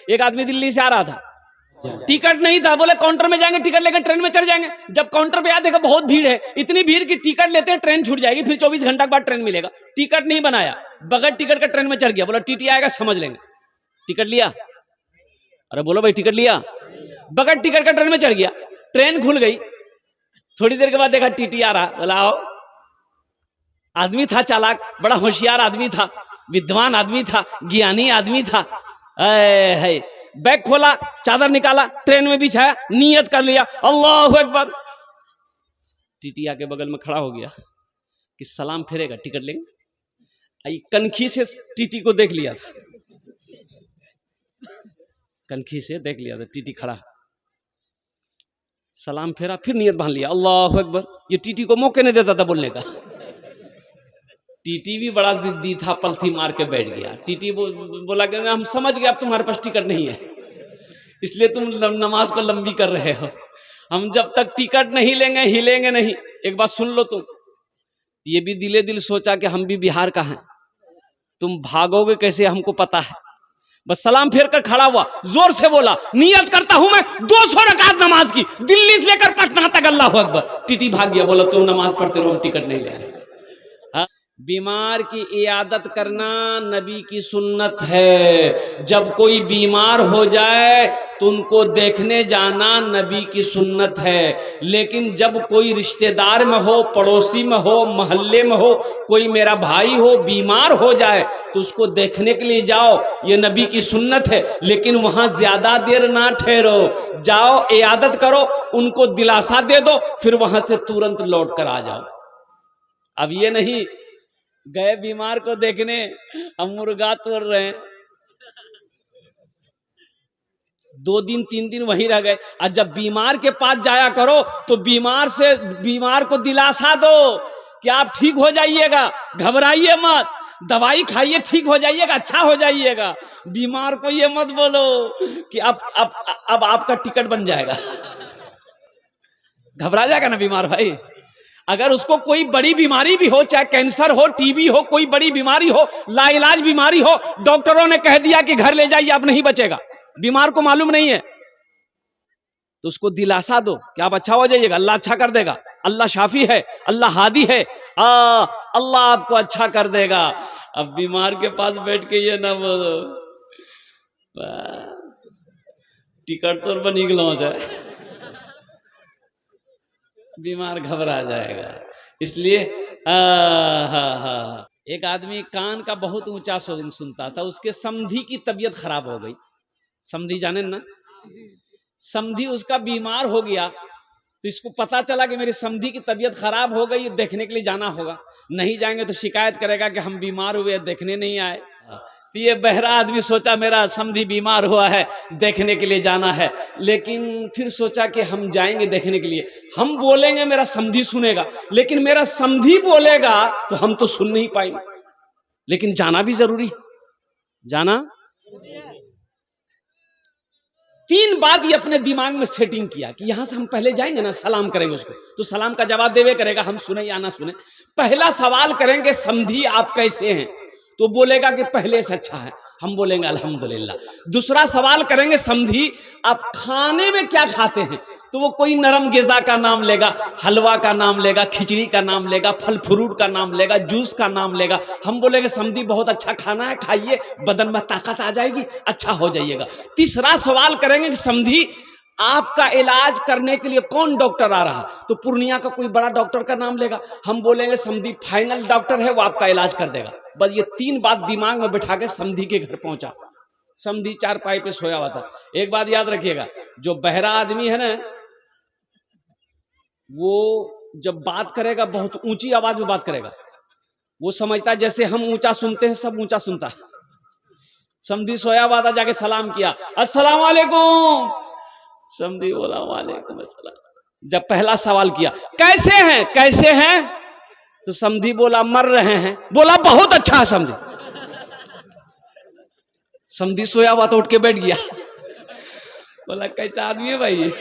एक आदमी दिल्ली से आ रहा था, टिकट नहीं था, बोले काउंटर में जाएंगे टिकट लेकर ट्रेन में चढ़ जाएंगे। जब काउंटर पे आया देखा बहुत भीड़ है, इतनी भीड़ की टिकट लेते हैं ट्रेन छूट जाएगी, फिर 24 घंटा के बाद ट्रेन मिलेगा। टिकट नहीं बनाया, बगैर टिकट का ट्रेन में चढ़ गया। बोला टीटी आएगा समझ लेंगे। टिकट लिया? अरे बोलो भाई टिकट लिया? बगैर टिकट का ट्रेन में चढ़ गया, ट्रेन खुल गई। थोड़ी देर के बाद देखा टीटी आ रहा, बोला आओ। आदमी था चालाक, बड़ा होशियार आदमी था, विद्वान आदमी था, ज्ञानी आदमी था। है बैग खोला, चादर निकाला, ट्रेन में बिछाया, नियत कर लिया, अल्लाहु अकबर। टीटी आके बगल में खड़ा हो गया कि सलाम फेरेगा टिकट लेंगे। कनखी से टीटी को देख लिया था, कनखी से देख लिया था टीटी खड़ा, सलाम फेरा, फिर नियत बांध लिया, अल्लाहु अकबर। ये टीटी को मौके नहीं देता था बोलने का। टीटी भी बड़ा जिद्दी था, पलथी मार के बैठ गया। टीटी बोला कि हम समझ गए अब तुम्हारे पास टिकट नहीं है, इसलिए तुम नमाज को लंबी कर रहे हो। हम जब तक टिकट नहीं लेंगे हिलेंगे नहीं। एक बात सुन लो तुम, ये भी दिले दिल सोचा कि हम भी बिहार का हैं, तुम भागोगे कैसे हमको पता है। बस सलाम फेर कर खड़ा हुआ, जोर से बोला, नियत करता हूं मैं 200 रकात नमाज की, दिल्ली से लेकर पटना तक, अल्लाहु अकबर। टीटी भाग गया, बोला तुम नमाज पढ़ते रहो, टिकट नहीं ले आए। बीमार की इयादत करना नबी की सुन्नत है। जब कोई बीमार हो जाए तो उनको देखने जाना नबी की सुन्नत है। लेकिन जब कोई रिश्तेदार में हो, पड़ोसी में हो, मोहल्ले में हो, कोई मेरा भाई हो बीमार हो जाए तो उसको देखने के लिए जाओ, ये नबी की सुन्नत है। लेकिन वहां ज्यादा देर ना ठहरो, जाओ इयादत करो, उनको दिलासा दे दो, फिर वहां से तुरंत लौट कर आ जाओ। अब ये नहीं गए बीमार को देखने, हम मुर्गा तोड़ रहे हैं, 2 दिन 3 दिन वहीं रह गए। और जब बीमार के पास जाया करो तो बीमार को दिलासा दो कि आप ठीक हो जाइएगा, घबराइए मत, दवाई खाइए, ठीक हो जाइएगा, अच्छा हो जाइएगा। बीमार को ये मत बोलो कि अब आपका टिकट बन जाएगा। घबरा जाएगा ना बीमार भाई। अगर उसको कोई बड़ी बीमारी भी हो, चाहे कैंसर हो, टीबी हो, कोई बड़ी बीमारी हो, लाइलाज बीमारी हो, डॉक्टरों ने कह दिया कि घर ले जाइए, अब नहीं बचेगा, बीमार को मालूम नहीं है, तो उसको दिलासा दो कि आप अच्छा हो जाइएगा, अल्लाह अच्छा कर देगा, अल्लाह शाफी है, अल्लाह हादी है, अल्लाह आपको अच्छा कर देगा। अब बीमार के पास बैठ के ये ना बोलो टिकट तो बनी गलो जाए, बीमार घबरा जाएगा। इसलिए एक आदमी कान का बहुत ऊंचा सुनता था, उसके समधी की तबीयत खराब हो गई। समधी जाने ना, समधी उसका बीमार हो गया, तो इसको पता चला कि मेरी समधी की तबीयत खराब हो गई, देखने के लिए जाना होगा। नहीं जाएंगे तो शिकायत करेगा कि हम बीमार हुए, देखने नहीं आए। तो ये बहरा आदमी सोचा मेरा समधी बीमार हुआ है, देखने के लिए जाना है। लेकिन फिर सोचा कि हम जाएंगे देखने के लिए, हम बोलेंगे मेरा समधी सुनेगा, लेकिन मेरा समधी बोलेगा तो हम तो सुन नहीं पाएंगे। लेकिन जाना भी जरूरी, जाना 3 बात ये अपने दिमाग में सेटिंग किया कि यहां से हम पहले जाएंगे ना, सलाम करेंगे उसको, तो सलाम का जवाब देवे करेगा, हम सुने या ना सुने। पहला सवाल करेंगे समधी आप कैसे हैं, तो बोलेगा कि पहले से अच्छा है, हम बोलेंगे अल्हम्दुलिल्लाह। दूसरा सवाल करेंगे समधी आप खाने में क्या खाते हैं, तो वो कोई नरम ग़िज़ा का नाम लेगा, हलवा का नाम लेगा, खिचड़ी का नाम लेगा, फल फ्रूट का नाम लेगा, जूस का नाम लेगा। हम बोलेंगे समधी बहुत अच्छा खाना है, खाइए, बदन में ताकत आ जाएगी, अच्छा हो जाइएगा। तीसरा सवाल करेंगे कि समधी आपका इलाज करने के लिए कौन डॉक्टर आ रहा, तो पूर्णिया का कोई बड़ा डॉक्टर का नाम लेगा। हम बोलेंगे समधी फाइनल डॉक्टर है, वो आपका इलाज कर देगा। बस ये 3 बात दिमाग में बिठा के समधी के घर पहुंचा। समधी चारपाई पे सोया हुआ था। एक बात याद रखिएगा, जो बहरा आदमी है ना, वो जब बात करेगा बहुत ऊंची आवाज में बात करेगा। वो समझता है जैसे हम ऊंचा सुनते हैं, सब ऊंचा सुनता है। समधी सोया हुआ था, जाके सलाम किया, अस्सलाम वालेकुम। समधी बोला वालेकुम अस्सलाम। जब पहला सवाल किया कैसे हैं, कैसे हैं, तो समधी बोला मर रहे हैं। बोला बहुत अच्छा है समधी। समधी सोया हुआ तो उठ के बैठ गया। बोला कैसा आदमी है भाई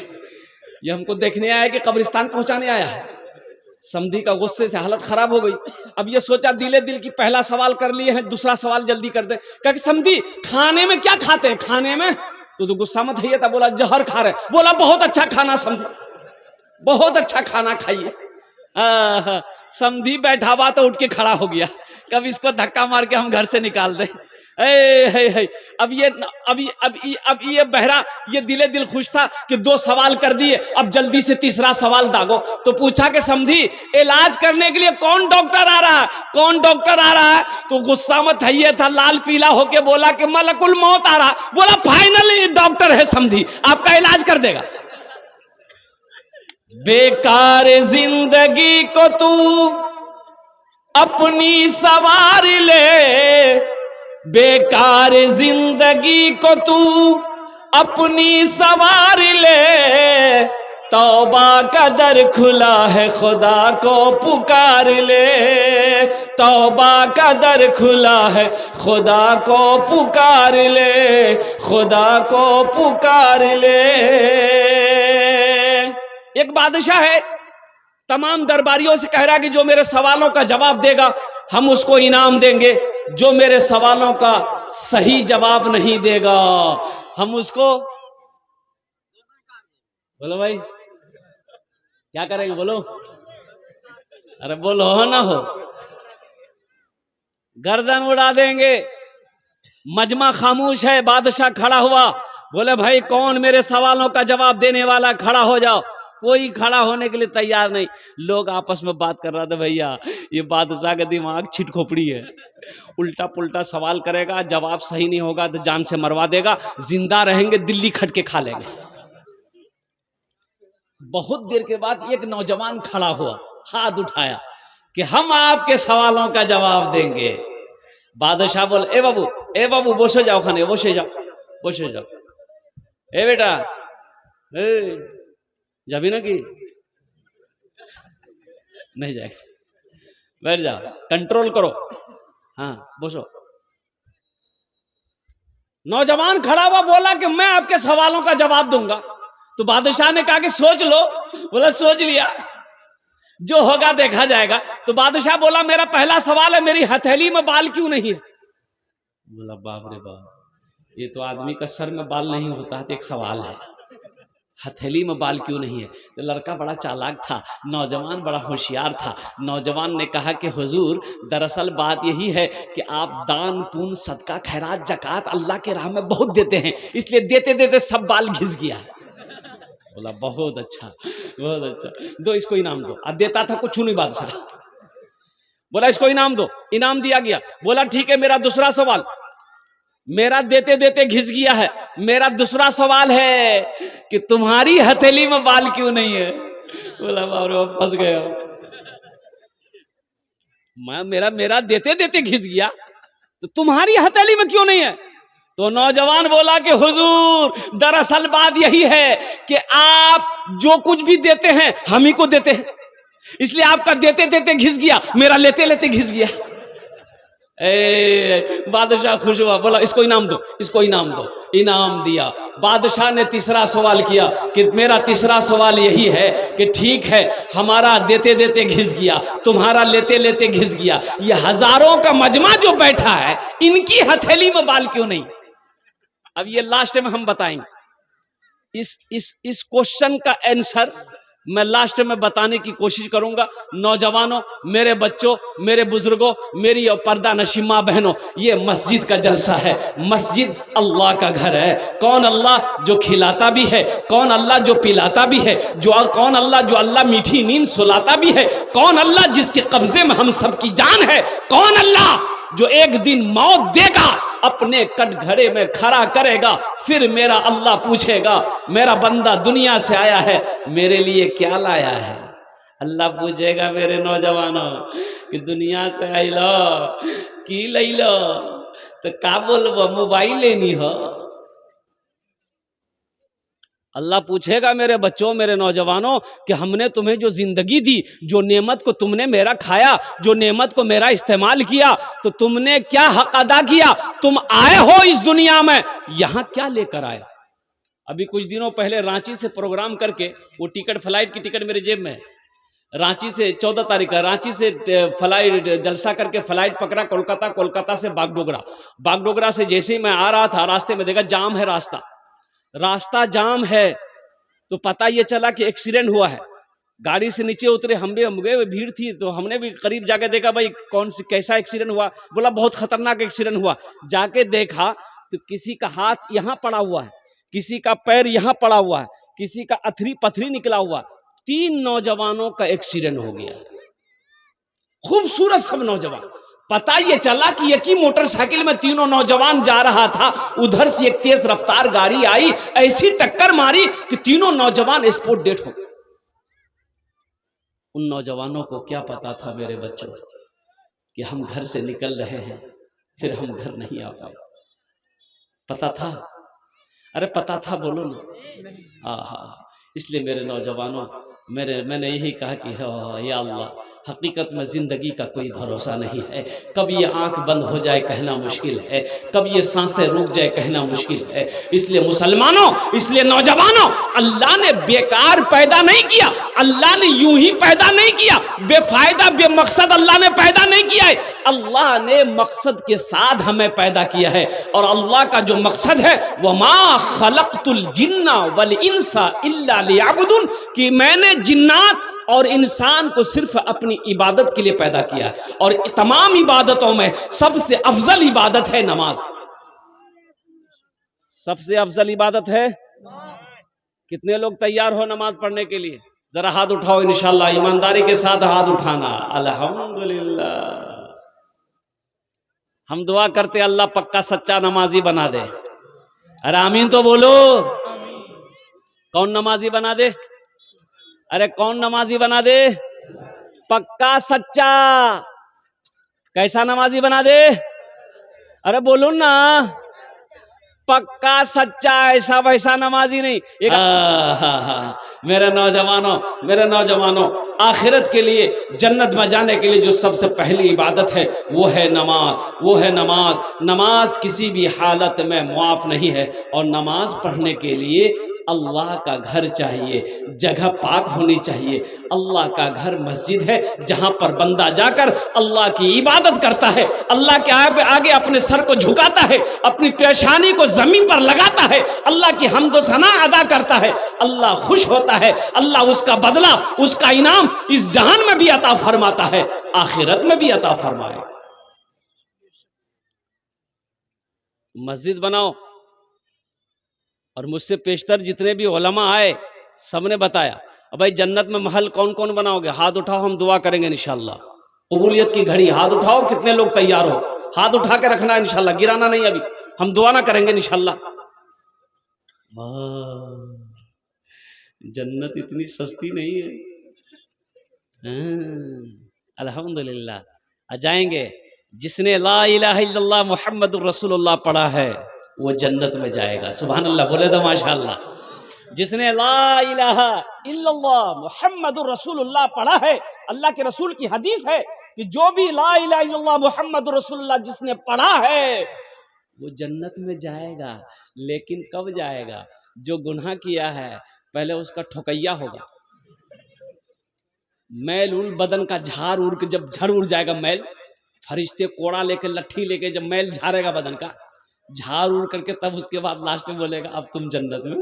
ये हमको देखने आया कि कब्रिस्तान पहुंचाने आया है। समधी का गुस्से से हालत खराब हो गई। अब ये सोचा दिले दिल की पहला सवाल कर लिए हैं, दूसरा सवाल जल्दी कर दे। कहा समधी खाने में क्या खाते हैं, खाने में तो गुस्सा मत है था, बोला जहर खा रहे, बोला बहुत अच्छा खाना समझी, बहुत अच्छा खाना खाइए। समधी बैठा हुआ तो उठ के खड़ा हो गया, कब इसको धक्का मार के हम घर से निकाल दे। अब ये बहरा ये दिले दिल खुश था कि 2 सवाल कर दिए, अब जल्दी से तीसरा सवाल दागो। तो पूछा कि समधी इलाज करने के लिए कौन डॉक्टर आ रहा है, कौन डॉक्टर आ रहा है? तो गुस्सा में था, था लाल पीला होके बोला कि मलकुल मौत आ रहा। बोला फाइनली डॉक्टर है समधी, आपका इलाज कर देगा। बेकार जिंदगी को तू अपनी सवार ले, बेकार जिंदगी को तू अपनी सवार ले, तौबा का दर खुला है खुदा को पुकार ले, तौबा का दर खुला है खुदा को पुकार ले, खुदा को पुकार ले। एक बादशाह है, तमाम दरबारियों से कह रहा है कि जो मेरे सवालों का जवाब देगा हम उसको इनाम देंगे, जो मेरे सवालों का सही जवाब नहीं देगा हम उसको, बोलो भाई क्या करेंगे, बोलो, अरे बोलो हो ना हो, गर्दन उड़ा देंगे। मजमा खामोश है, बादशाह खड़ा हुआ, बोले भाई कौन मेरे सवालों का जवाब देने वाला, खड़ा हो जाओ। कोई खड़ा होने के लिए तैयार नहीं। लोग आपस में बात कर रहे थे, भैया ये बादशाह का दिमाग छिट खोपड़ी है, उल्टा पुल्टा सवाल करेगा, जवाब सही नहीं होगा तो जान से मरवा देगा, जिंदा रहेंगे दिल्ली खट के खा लेंगे। बहुत देर के बाद एक नौजवान खड़ा हुआ, हाथ उठाया कि हम आपके सवालों का जवाब देंगे। बादशाह बोले ए बाबू बसो जाओ, खाने बसे जाओ, बसे जाओ। ए बेटा जाबी ना कि नहीं जाएगा, बैठ जाओ, कंट्रोल करो, हाँ बसो। नौजवान खड़ा हुआ, बोला कि मैं आपके सवालों का जवाब दूंगा। तो बादशाह ने कहा कि सोच लो। बोला सोच लिया, जो होगा देखा जाएगा। तो बादशाह बोला मेरा पहला सवाल है, मेरी हथेली में बाल क्यों नहीं है? बोला बाप रे बाप, ये तो आदमी का सर में बाल नहीं होता तो एक सवाल है, हथेली में बाल क्यों नहीं है? तो लड़का बड़ा चालाक था, नौजवान बड़ा होशियार था। नौजवान ने कहा कि हुजूर दरअसल बात यही है कि आप दान पुण्य सदका खैरात जकात अल्लाह के राह में बहुत देते हैं, इसलिए देते देते सब बाल घिस गया। बोला बहुत अच्छा, बहुत अच्छा, दो इसको इनाम दो। अब देता था कुछ नहीं बादशाह, बोला इसको इनाम दो, इनाम दिया गया। बोला ठीक है, मेरा दूसरा सवाल, मेरा देते देते घिस गया है, मेरा दूसरा सवाल है कि तुम्हारी हथेली में बाल क्यों नहीं है? बोला बाप रे फंस गया मैं, मेरा देते देते घिस गया तो तुम्हारी हथेली में क्यों नहीं है? तो नौजवान बोला कि हुजूर दरअसल बात यही है कि आप जो कुछ भी देते हैं हम ही को देते हैं, इसलिए आपका देते देते घिस गया, मेरा लेते लेते घिस गया। बादशाह खुश हुआ, बोला इसको इनाम दो, इसको इनाम दो। इनाम दिया। बादशाह ने तीसरा सवाल किया कि मेरा तीसरा सवाल यही है कि ठीक है हमारा देते देते घिस गया, तुम्हारा लेते लेते घिस गया, ये हजारों का मजमा जो बैठा है इनकी हथेली में बाल क्यों नहीं? अब ये लास्ट में हम बताएंगे। इस क्वेश्चन का आंसर मैं लास्ट में बताने की कोशिश करूंगा। नौजवानों, मेरे बच्चों, मेरे बुजुर्गों, मेरी और पर्दा नशीमा बहनों, ये मस्जिद का जलसा है। मस्जिद अल्लाह का घर है। कौन अल्लाह जो खिलाता भी है, कौन अल्लाह जो पिलाता भी है, कौन अल्लाह जो अल्लाह मीठी नींद सुलाता भी है, कौन अल्लाह जिसके कब्जे में हम सबकी जान है, कौन अल्लाह जो एक दिन मौत देगा, अपने कटघरे में खड़ा करेगा, फिर मेरा अल्लाह पूछेगा मेरा बंदा दुनिया से आया है, मेरे लिए क्या लाया है? अल्लाह पूछेगा मेरे नौजवानों कि दुनिया से आई लो की लई लो, तो का बोलबो मोबाइल लेनी हो? अल्लाह पूछेगा मेरे बच्चों, मेरे नौजवानों कि हमने तुम्हें जो जिंदगी दी, जो नेमत को तुमने मेरा खाया, जो नेमत को मेरा इस्तेमाल किया, तो तुमने क्या हक अदा किया? तुम आए हो इस दुनिया में, यहां क्या लेकर आए? अभी कुछ दिनों पहले रांची से प्रोग्राम करके, वो टिकट, फ्लाइट की टिकट मेरे जेब में है, रांची से 14 तारीख का रांची से फ्लाइट जलसा करके फ्लाइट पकड़ा कोलकाता, कोलकाता से बागडोगरा। बागडोगरा से जैसे ही मैं आ रहा था, रास्ते में देखा जाम है रास्ता, रास्ता जाम है, तो पता ये चला कि एक्सीडेंट हुआ है। गाड़ी से नीचे उतरे, हम गए, भीड़ थी तो हमने भी करीब जाके देखा भाई कौन सी कैसा एक्सीडेंट हुआ। बोला बहुत खतरनाक एक्सीडेंट हुआ। जाके देखा तो किसी का हाथ यहाँ पड़ा हुआ है, किसी का पैर यहाँ पड़ा हुआ है, किसी का अथरी पथरी निकला हुआ। 3 नौजवानों का एक्सीडेंट हो गया। खूबसूरत सब नौजवान। पता ये चला कि एक ही मोटरसाइकिल में तीनों नौजवान जा रहा था। उधर से एक तेज रफ्तार गाड़ी आई, ऐसी टक्कर मारी कि तीनों नौजवान स्पॉट डेड हो गए। उन नौजवानों को क्या पता था मेरे बच्चों कि हम घर से निकल रहे हैं, फिर हम घर नहीं आ पाए। पता था? अरे पता था, बोलो ना। इसलिए मेरे नौजवानों, मैंने यही कहा कि या अल्लाह, हकीकत में जिंदगी का कोई भरोसा नहीं है। कब ये आंख बंद हो जाए कहना मुश्किल है, कब ये सांसें रुक जाए कहना मुश्किल है। इसलिए मुसलमानों, इसलिए नौजवानों, अल्लाह ने बेकार पैदा नहीं किया, अल्लाह ने यूं ही पैदा नहीं किया, बेफायदा बेमकसद अल्लाह ने पैदा नहीं किया है। अल्लाह ने मकसद के साथ हमें पैदा किया है। और अल्लाह का जो मकसद है, वमा खलक़तुल जिन्ना वल इंसा इल्ला लियअबुदून, कि मैंने जिन्नात और इंसान को सिर्फ अपनी इबादत के लिए पैदा किया है। और तमाम इबादतों में सबसे अफजल इबादत है नमाज। सबसे अफजल इबादत है। कितने लोग तैयार हो नमाज पढ़ने के लिए? जरा हाथ उठाओ इंशाल्लाह, ईमानदारी के साथ हाथ उठाना। अल्हम्दुलिल्लाह। हम दुआ करते अल्लाह पक्का सच्चा नमाजी बना दे। अरे आमीन तो बोलो। कौन नमाजी बना दे? अरे कौन नमाजी बना दे? पक्का सच्चा। कैसा नमाजी बना दे? अरे बोलो ना, पक्का सच्चा, ऐसा वैसा नमाजी नहीं। मेरे नौजवानों, आखिरत के लिए, जन्नत में जाने के लिए जो सबसे पहली इबादत है वो है नमाज। नमाज किसी भी हालत में मुआफ नहीं है। और नमाज पढ़ने के लिए अल्लाह का घर चाहिए, जगह पाक होनी चाहिए। अल्लाह का घर मस्जिद है, जहां पर बंदा जाकर अल्लाह की इबादत करता है, अल्लाह के आगे अपने सर को झुकाता है, अपनी पेशानी को जमीन पर लगाता है, अल्लाह की हम्द व सना अदा करता है। अल्लाह खुश होता है, अल्लाह उसका बदला, उसका इनाम इस जहान में भी अता फरमाता है, आखिरत में भी अता फरमाए। मस्जिद बनाओ। और मुझसे पेशतर जितने भी उलमा आए, सबने बताया, अब भाई जन्नत में महल कौन कौन बनाओगे? हाथ उठाओ, हम दुआ करेंगे इंशाल्लाह। कबूलियत की घड़ी, हाथ उठाओ, कितने लोग तैयार हो? हाथ उठा के रखना इंशाल्लाह, गिराना नहीं। अभी हम दुआ ना करेंगे इंशाल्लाह। जन्नत इतनी सस्ती नहीं है। अल्हम्दुलिल्लाह, आ जाएंगे। जिसने ला इलाहा इल्लल्लाह मुहम्मदुर रसूलुल्लाह पढ़ा है वो जन्नत में जाएगा। सुभान अल्लाह, बोले तो माशाअल्लाह। जिसने ला इलाहा इल्लल्लाह मुहम्मदुर रसूलुल्लाह पढ़ा है, अल्लाह के रसूल की हदीस है कि जो भी ला इलाहा इल्लल्लाह मुहम्मदुर रसूलुल्लाह जिसने पढ़ा है वो जन्नत में जाएगा। लेकिन कब जाएगा? जो गुनाह किया है पहले उसका ठोकैया होगा। मैल उल बदन का झाड़ उड़ के जब झड़ उड़ जाएगा मैल, फरिश्ते कोड़ा लेके लट्ठी लेके जब मैल झाड़ेगा बदन का, झाड़ उड़ करके, तब उसके बाद लास्ट में बोलेगा अब तुम जन्नत में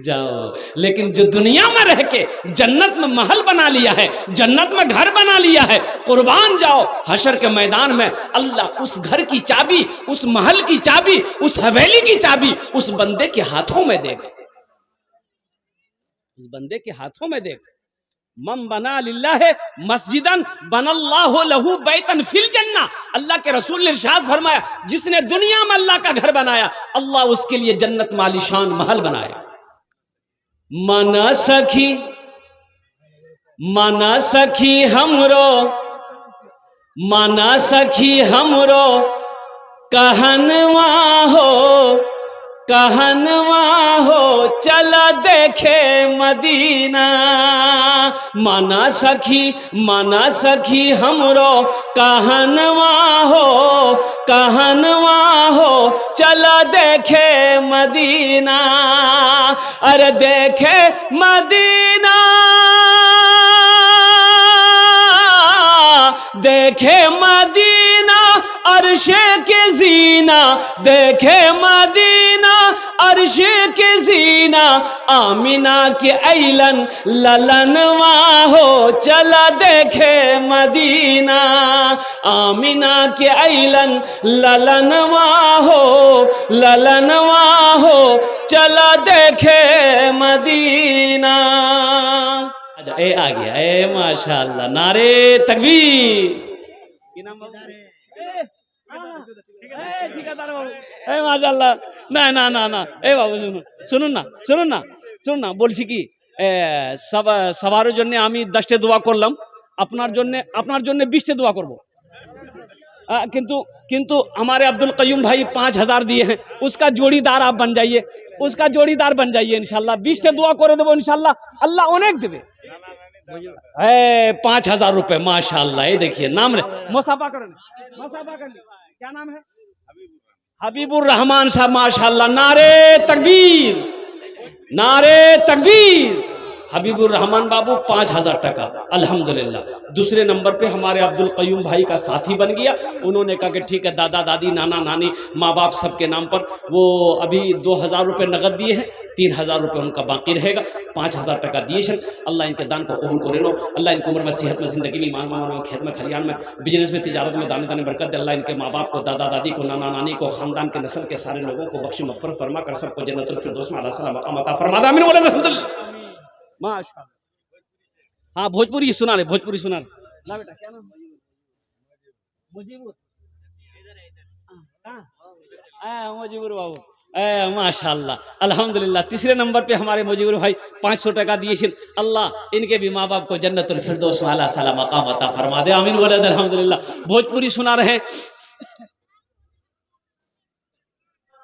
जाओ। लेकिन जो दुनिया में रह के जन्नत में महल बना लिया है, जन्नत में घर बना लिया है, कुर्बान जाओ हशर के मैदान में अल्लाह उस घर की चाबी, उस महल की चाबी, उस हवेली की चाबी उस बंदे के हाथों में देगा। उस बंदे के हाथों में देगा। मन बना लिल्लाह मस्जिदन बनल्लाहु लहू बैतन फिल जन्ना। अल्लाह के रसूल ने इरशाद फरमाया, जिसने दुनिया में अल्लाह का घर बनाया, अल्लाह उसके लिए जन्नत में आलीशान महल बनाया। मना सखी हमरो, मना सखी हमरो कहनवा हो चला देखे मदीना। मना सखी हमरो कहनवा हो चला देखे मदीना। अरे देखे मदीना, देखे मदीना अर्शे के जीना, देखे मदीना अर्श के सीना आमिना के ऐलन ललनवा हो चला देखे मदीना, आमिना के ऐलन ललनवा हो चला देखे मदीना। ए आ गया, ए माशाअल्लाह, नारे तकबीर। माशाअल्लाह, না না না না, এ বাবু শুনুন না শুনুন না শুনুন না, বলছি কি সবার জন্য আমি 10টা দোয়া করলাম, আপনার জন্য 20টা দোয়া করব। किंतु हमारे अब्दुल कयूम भाई 5000 दिए हैं, उसका जोड़ीदार आप बन जाइए, उसका जोड़ीदार बन जाइए इंशाल्लाह। 20टा दোয়া করে দেব इंशाल्लाह, अल्लाह অনেক দেবে। 5000 रुपए माशाअल्लाह। ये देखिए नाम मुसाफा कर क्या नाम है? हबीबुर रहमान साहब माशाअल्लाह। नारे तकबीर, नारे तकबीर। हबीबुर रहमान बाबू 5000 टका अल्हम्दुलिल्लाह। दूसरे नंबर पे हमारे अब्दुल कयूम भाई का साथी बन गया। उन्होंने कहा कि ठीक है, दादा दादी नाना नानी माँ बाप सबके नाम पर वो अभी 2000 रुपये नगद दिए हैं, 3000 रुपये उनका बाकी रहेगा। 5000 टका दिए हैं। अल्लाह इनके दान को कबूल करे लो। अल्लाह इनको उम्र में, सेहत में, जिंदगी में, ईमान में, खेत में, खलियान में, बिजनेस में, तिजारत में दाने दाने बरकत दे। अल्लाह इनके माँ बाप को, दादा दादी को, नाना नानी को, खानदान के नस्ल के सारे लोगों को बख्शी मग़फ़िरत फरमा कर सबको जन्नतुल फिरदौस में आला सलाम मकाम अता फरमा दे। आमीन बोले अल्हम्दुलिल्लाह। माशाअल्लाह। हाँ भोजपुरी सुना रहे, भोजपुरी सुना रहे। ना बेटा क्या नाम? मुजीबुर। मुजीबुर बाबू, माशाअल्लाह अल्हम्दुलिल्लाह। तीसरे नंबर पे हमारे मुजीबुर भाई 500 टका दिए। अल्लाह इनके भी माँ बाप को जन्नतुल फिरदौस में आला सलाम मकाम अता फरमा दे। आमीन बोले अल्हम्दुलिल्लाह। भोजपुरी सुना रहे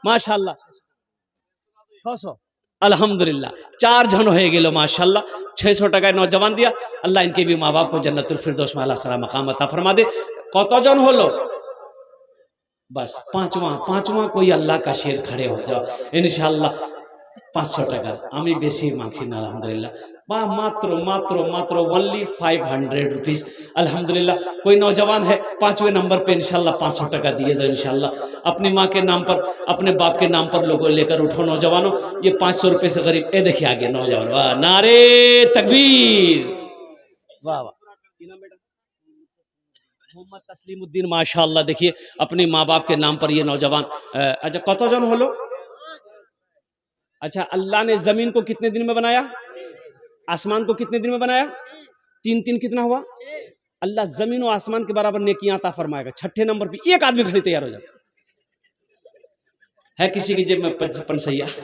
माशाअल्लाह। 600 अल्हम्दुलिल्लाह। 4 जन हो गेलो माशाअल्लाह। 600 টাকায় नौजवान दिया। अल्लाह इनके भी माँ बाप को जन्नतुल फिरदौस में आला सलाम मकाम अता फरमा दे। कतजन हलो? बस पांचवा कोई अल्लाह का शेर खड़े हो जाओ इंशाअल्लाह। 500 টাকা আমি বেশি মাংছি না আলহামদুলিল্লাহ। मात्र ओनली 500 रुपीस अल्हम्दुलिल्लाह। कोई नौजवान है 5वें नंबर पे इंशाअल्लाह 500 टका दिए दो इंशाअल्लाह। अपनी माँ के नाम पर, अपने बाप के नाम पर लोगों लेकर उठो नौजवानों। ये 500 रुपए से गरीब। ए देखिए आगे नौजवान, वाह नारे तकबीर, वाह वाह। मोहम्मद तस्लीमुद्दीन माशाअल्लाह। देखिए अपनी माँ बाप के नाम पर ये नौजवान। अच्छा कतजन हलो? अच्छा अल्लाह ने जमीन को कितने दिन में बनाया? आसमान को कितने दिन में बनाया? 3 कितना हुआ? अल्लाह जमीन और आसमान के बराबर नेकियां अता फरमाएगा। 6ठे नंबर पे एक आदमी खड़ी तैयार हो जाता है। किसी की जेब में पंसैया है?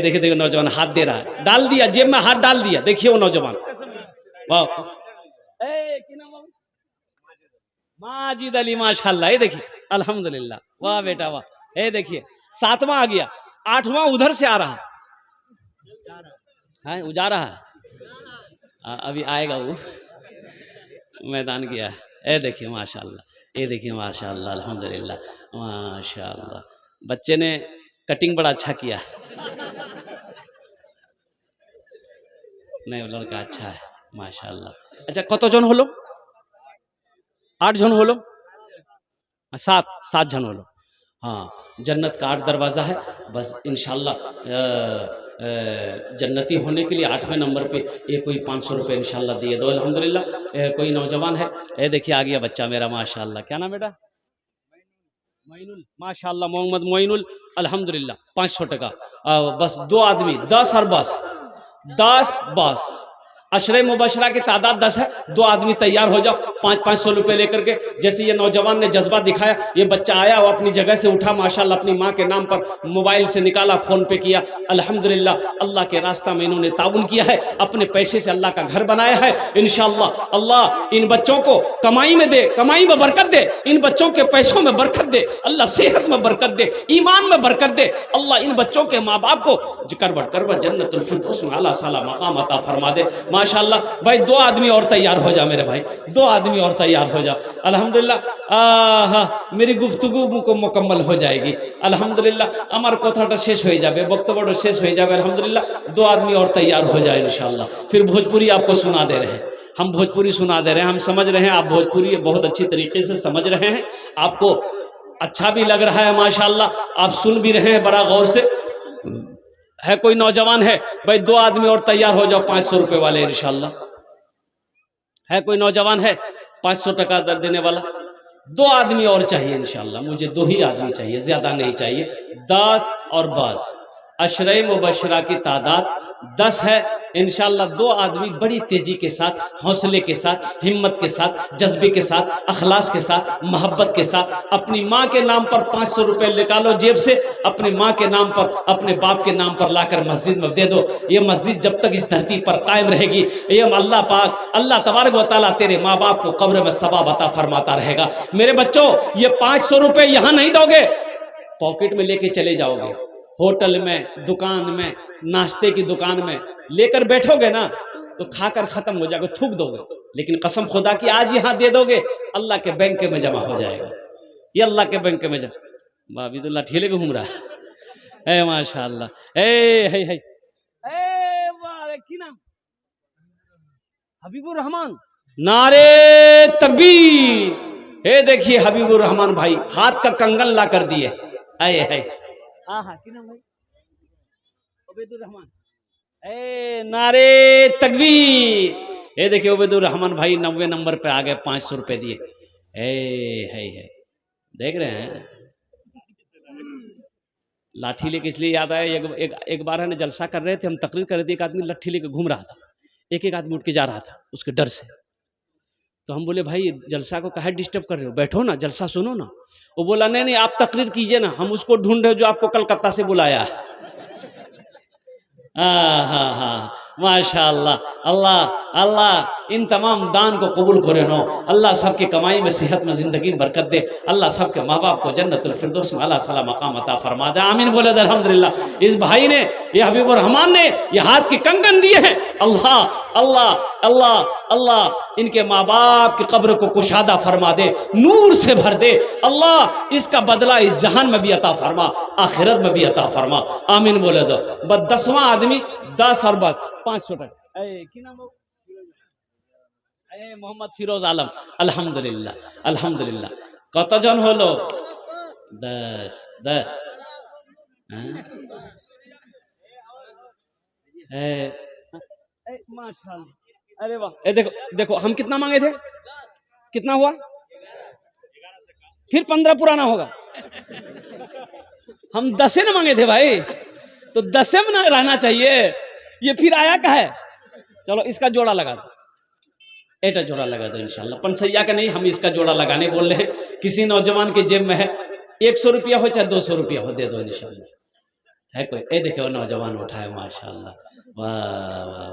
देखिए देखिए नौजवान हाथ दे रहा है, डाल दिया जेब में, हाथ डाल दिया। देखिए वो नौजवान, वाह माजिद अली माशाअल्लाह। ये देखिए अल्हम्दुलिल्लाह, वाह बेटा वाह। ये देखिए 7वां आ गया, 8वां उधर से आ रहा है, जा रहा है, अभी आएगा वो मैदान गया। ये देखिए माशाअल्लाह, ये देखिए माशाअल्लाह अल्हम्दुलिल्लाह माशाअल्लाह। बच्चे ने कटिंग बड़ा अच्छा किया। नहीं लड़का अच्छा है माशाअल्लाह। अच्छा कतजन हलो? 8 जन हलो? 7 जन हलो। हाँ जन्नत का 8 दरवाज़ा है। बस इंशाअल्लाह जन्नती होने के लिए 8वें नंबर पे ये कोई 500 रुपये इंशाअल्लाह दिए दो अल्हम्दुलिल्लाह। कोई नौजवान है, ये देखिए आ गया बच्चा मेरा माशाअल्लाह। क्या नाम बेटा? मोइनुल माशाअल्लाह, मोहम्मद मोइनुल अल्हम्दुलिल्लाह। 500 टका। बस 2 आदमी 10 और बस 10 अशरे मुबशरा की तादाद 10 है। 2 आदमी तैयार हो जाओ 500 रुपये लेकर के। जैसे ये नौजवान ने जज्बा दिखाया, ये बच्चा आया वो अपनी जगह से उठा माशाअल्लाह, अपनी माँ के नाम पर मोबाइल से निकाला, फोन पे किया अल्हम्दुलिल्लाह। अल्लाह के रास्ता में इन्होंने ताउन किया है, अपने पैसे से अल्लाह का घर बनाया है इंशाअल्लाह। अल्लाह इन बच्चों को कमाई में दे, कमाई में बरकत दे, इन बच्चों के पैसों में बरकत दे अल्लाह, सेहत में बरकत दे, ईमान में बरकत दे अल्लाह। इन बच्चों के माँ बाप को करबट जन्नतुल फिरदौस में आला साला मकाम अता फरमा दे माशाअल्लाह। भाई 2 आदमी और तैयार हो जा मेरे भाई, 2 आदमी और तैयार हो जा अल्हम्दुलिल्लाह। मेरी गुफ्तगू को मुकम्मल हो जाएगी अल्हम्दुलिल्लाह। আমার কথাটা শেষ হয়ে যাবে, বক্তব্যটা শেষ হয়ে যাবে अल्हम्दुलिल्लाह। 2 आदमी और तैयार हो जाए इंशाअल्लाह। फिर भोजपुरी आपको सुना दे रहे हैं, हम भोजपुरी सुना दे रहे हैं, हम समझ रहे हैं आप भोजपुरी बहुत अच्छी तरीके से समझ रहे हैं। आपको अच्छा भी लग रहा है माशाल्लाह, आप सुन भी रहे हैं बड़ा गौर से। है कोई नौजवान है भाई, 2 आदमी और तैयार हो जाओ 500 रुपए वाले इंशाल्लाह। है कोई नौजवान है 500 टका देने वाला? 2 आदमी और चाहिए इंशाल्लाह, मुझे 2 ही आदमी चाहिए, ज्यादा नहीं चाहिए। 10 और बस, अशरे मुबशरा की तादाद 10 है इंशाल्लाह। 2 आदमी बड़ी तेजी के साथ, हौसले के साथ, हिम्मत के साथ, जज्बे के साथ, अखलास के साथ, मोहब्बत के साथ अपनी माँ के नाम पर 500 रुपए निकालो जेब से, अपने माँ के नाम पर, अपने बाप के नाम पर लाकर मस्जिद में दे दो। ये मस्जिद जब तक इस धरती पर कायम रहेगी, ये अल्लाह पाक, अल्लाह तबारक व तआला तेरे माँ बाप को कब्र में सवाब अता फरमाता रहेगा। मेरे बच्चों, ये 500 रुपए यहां नहीं दोगे, पॉकेट में लेके चले जाओगे, होटल में, दुकान में, नाश्ते की दुकान में लेकर बैठोगे ना तो खाकर खत्म हो जाएगा, थूक दोगे। लेकिन कसम खुदा की आज यहां दे दोगे, अल्लाह के बैंक में जमा हो जाएगा। ये अल्लाह के बैंक में जमा। बाबीदुल्लाह ठेले पे घूम रहा है माशाअल्लाह। ए वाह, की नाम? हबीबुर रहमान। नारे तकबीर। हे देखिए हबीबुर रहमान भाई हाथ का कंगन ला कर दिए। है हाँ की नाम भाई? उबैदुर रहमान। नारे तकबीर। ये देखिए उबैदुर रहमान भाई 90 नंबर पे आ गए, 500 रुपए दिए। है देख रहे हैं? लाठी लेके इसलिए याद आया, एक बार है ना जलसा कर रहे थे, हम तकरीर कर रहे थे, एक आदमी लाठी लेके घूम रहा था, एक आदमी उठ के जा रहा था उसके डर से। तो हम बोले भाई जलसा को काहे डिस्टर्ब कर रहे हो, बैठो ना, जलसा सुनो ना। वो बोला नहीं नहीं आप तकरीर कीजिए ना, हम उसको ढूंढ रहे जो आपको कलकत्ता से बुलाया है। हाँ माशाअल्लाह। अल्लाह अल्लाह इन तमाम दान को कबूल करे नो, अल्लाह सबकी कमाई में, सेहत में, जिंदगी में बरकत दे, अल्लाह सबके माँ बाप को जन्नतुल फिरदौस में अल्लाह सला मकाम अता फरमा दे। आमीन बोले अल्हम्दुलिल्लाह। इस भाई ने, ये हबीबुर रहमान ने ये हाथ की कंगन दिए हैं। अल्लाह अल्लाह अल्लाह अल्लाह इनके माँ बाप की कब्र को कुशादा फरमा दे, नूर से भर दे। अल्लाह इसका बदला इस जहान में भी अता फरमा, आखिरत में भी अता फरमा। आमीन बोले दो। बस 10वां आदमी 10 और बस 500 टका। मोहम्मद फिरोज आलम। अल्हम्दुलिल्लाह अल्हम्दुलिल्लाह। कतजन हलो? 10 माशाअल्लाह। अरे वाह। देखो देखो हम कितना मांगे थे, कितना हुआ? फिर 15 पुराना होगा। हम 10 ना मांगे थे भाई, तो 10 में ना रहना चाहिए। ये फिर आया का है? चलो इसका जोड़ा लगा दो, एटा जोड़ा लगा दो इंशाल्लाह। पंसैया का नहीं, हम इसका जोड़ा लगाने बोल रहे हैं। किसी नौजवान के जेब में है 100 रुपया हो चाहे 200 रुपया हो, दे दो इंशाल्लाह। है कोई? देखो नौजवान उठा है माशाल्लाह। वाह वाह,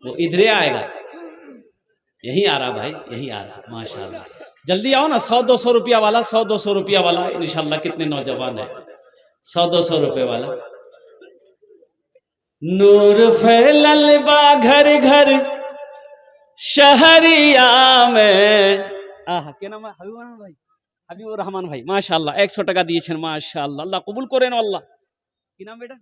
वो इधरे आएगा, यही आ रहा भाई, यही आ रहा माशाल्लाह। जल्दी आओ ना, 100-200 रुपया वाला, 100-200 रुपया वाला इंशाल्लाह। कितने नौजवान है? 100-200 रुपये वाला। नूर फैलल बा घर घर शहरिया में। के नाम है? हबीबुर भाई, हबीबुर रहमान भाई माशाल्लाह। 100 टका दिए माशाल्लाह, अल्लाह कबूल करे ना अल्लाह। की नाम बेटा?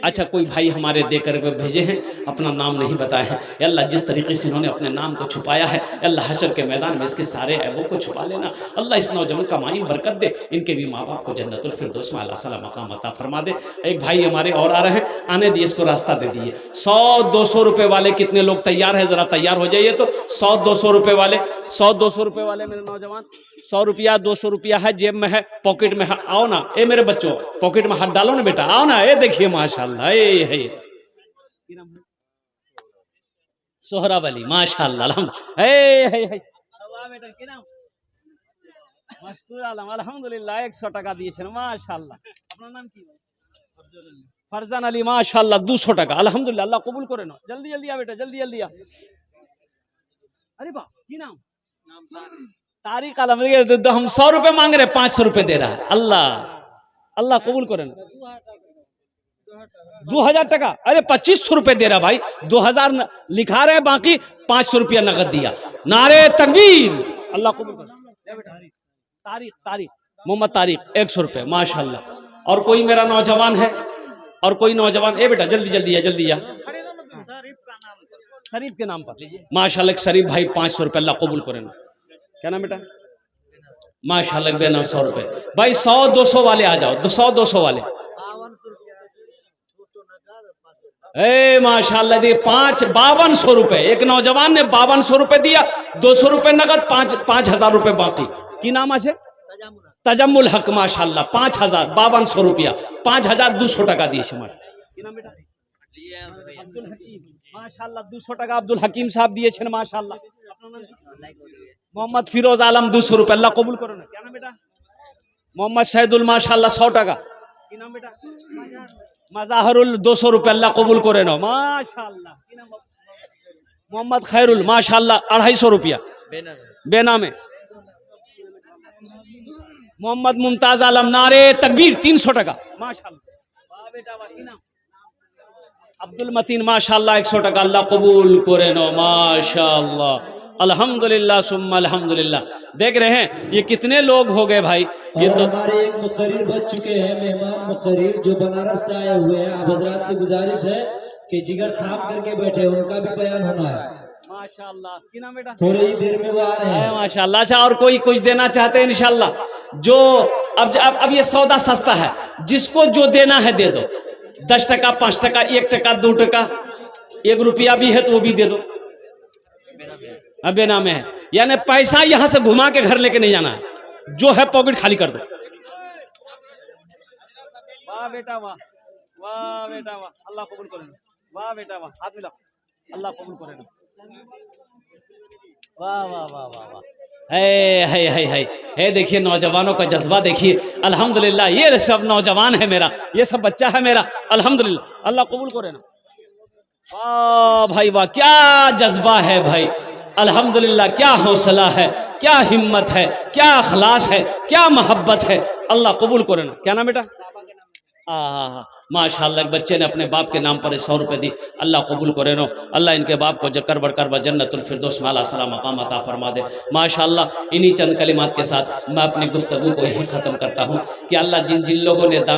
अच्छा कोई भाई हमारे देकर भेजे हैं, अपना नाम नहीं बताए हैं। अल्लाह जिस तरीके से इन्होंने अपने नाम को छुपाया है, अल्लाह हशर के मैदान में इसके सारे ऐबों को छुपा लेना। अल्लाह इस नौजवान कमाई बरकत दे, इनके भी माँ बाप को जन्नतुल फिरदौस में अल्लाह सला मकाम अता फरमा दे। एक भाई हमारे और आ रहे हैं, आने दिए, इसको रास्ता दे दिए। 100-200 रुपए वाले कितने लोग तैयार है? जरा तैयार हो जाइए। तो 100-200 रुपए वाले, 100-200 रुपए वाले मेरे नौजवान, 100 रुपया 200 रुपया है, जेब में है, पॉकेट में है। आओ ना, ए मेरे बच्चों पॉकेट में हाथ डालो ना बेटा, आओ ना। ये देखिए माशाल्लाह। सोहराब अली माशाल्लाह। अल्हम्दुलिल्लाह 100 टका दिए माशाल्लाह। अपना नाम की? फरजान अली माशाल्लाह 200 टका। अल्हम्दुलिल्लाह, अल्लाह कबूल करे ना। जल्दी जल्दी आ बेटा, जल्दी जल्दी आ। अरे बा की नाम? तारिक आलम। हम 100 रुपए मांग रहे, 500 रुपए दे रहा है। अल्लाह अल्लाह कबूल करे ना। 2000 टका। अरे 2500 रुपए दे रहा भाई, 2000 लिखा रहे, बाकी 500 रुपया नगद दिया। नारे तकबीर। अल्लाह कबूल करे। तारिक तारिक मोहम्मद तारिक 100 रुपए माशाल्लाह। और कोई मेरा नौजवान है, और कोई नौजवान? ए बेटा जल्दी जल्दी आ, जल्दी आ। शरीफ के नाम पर माशाल्लाह। शरीफ भाई 500 रुपये, अल्लाह कबूल करे ना। क्या नाम बेटा? माशाल्लाह बेना 100 रुपये भाई। 100-200 वाले आ जाओ, 100-200 वाले। ए माशाल्लाह दे 5200 रुपये। एक नौजवान ने 5200 रुपये दिया, 200 रुपये नगद, 5000 रुपये बाकी। की नाम আছে? तजम्मुल हक। माशाल्लाह 5200 रुपया, 5200 টাকা দিয়েছে। কি নাম বেটা? আব্দুল হাকিম। মাশাআল্লাহ 200 টাকা আব্দুল হাকিম সাহেব দিয়েছেন। মাশাআল্লাহ। মোহাম্মদ ফিরোজ আলম 200 रुपये, अल्लाह कबूल करो ना। क्या नाम बेटा? मोहम्मद शहीदुल माशाल्लाह 100 টাকা। की नाम बेटा? मजाहरुल 200 रुपये, अल्लाह कबूल करे ना। माशाल्लाह। की नाम? मोहम्मद खैरुल माशाल्लाह 250 रुपया बेनामे। मोहम्मद मुमताज आलम नारे तकबीर 300 টাকা। माशाल्लाह। वाह बेटा वाह। की नाम? अब्दुल मतीन माशाल्लाह 100 টাকা, अल्लाह कबूल करे ना। माशाल्लाह अल्हम्दुलिल्लाह सुम्मा अल्हम्दुलिल्लाह। देख रहे हैं ये कितने लोग हो गए भाई। ये तो हमारे एक मुकर्रिर बच चुके हैं, मेहमान मुकर्रिर जो बनारस से आए हुए हैं। आप हजरात से गुजारिश है कि जिगर थाम करके बैठे, उनका भी बयान होना है। माशाल्लाह। की नाम बेटा? थोड़ी ही देर में वो आ रहे हैं। माशाल्लाह। अच्छा, और कोई कुछ देना चाहते हैं इंशाल्लाह? जो अब ये सौदा सस्ता है, जिसको जो देना है दे दो। 10 টাকা, 5 টাকা, 1 টাকা, 2 টাকা, 1 रुपया भी है तो वो भी दे दो। बेनामे है, यानी पैसा यहां से घुमा के घर लेके नहीं जाना है, जो है पॉकेट खाली कर दो। वाह बेटा वाह, वाह बेटा वाह, अल्लाह कबूल करे। वाह बेटा वाह, हाथ मिलाओ, अल्लाह कबूल करे। वाह वाह वाह वाह वाह। है देखिए नौजवानों का जज्बा देखिए। अल्हम्दुलिल्लाह ये सब नौजवान है मेरा, ये सब बच्चा है मेरा। अल्हम्दुलिल्लाह, अल्लाह कबूल करे ना। वाह भाई वाह, क्या जज्बा है भाई। अल्हम्दुलिल्लाह, क्या हौसला है, क्या हिम्मत है, क्या अखलास है, क्या मोहब्बत है। अल्लाह कबूल करे ना। क्या नाम बेटा? हाँ माशाल्लाह। एक बच्चे ने अपने बाप के नाम पर 100 रुपये दी, अल्लाह कबूल करे नो। अल्लाह इनके बाप को जकर बरकर व जन्नतुल फिरदौस माला सला मकाम अता फरमा दे। माशाल्लाह। इन्हीं चंद कलिमात के साथ मैं अपनी गुफ्तगू को यही ख़त्म करता हूँ कि अल्लाह जिन जिन लोगों ने दाम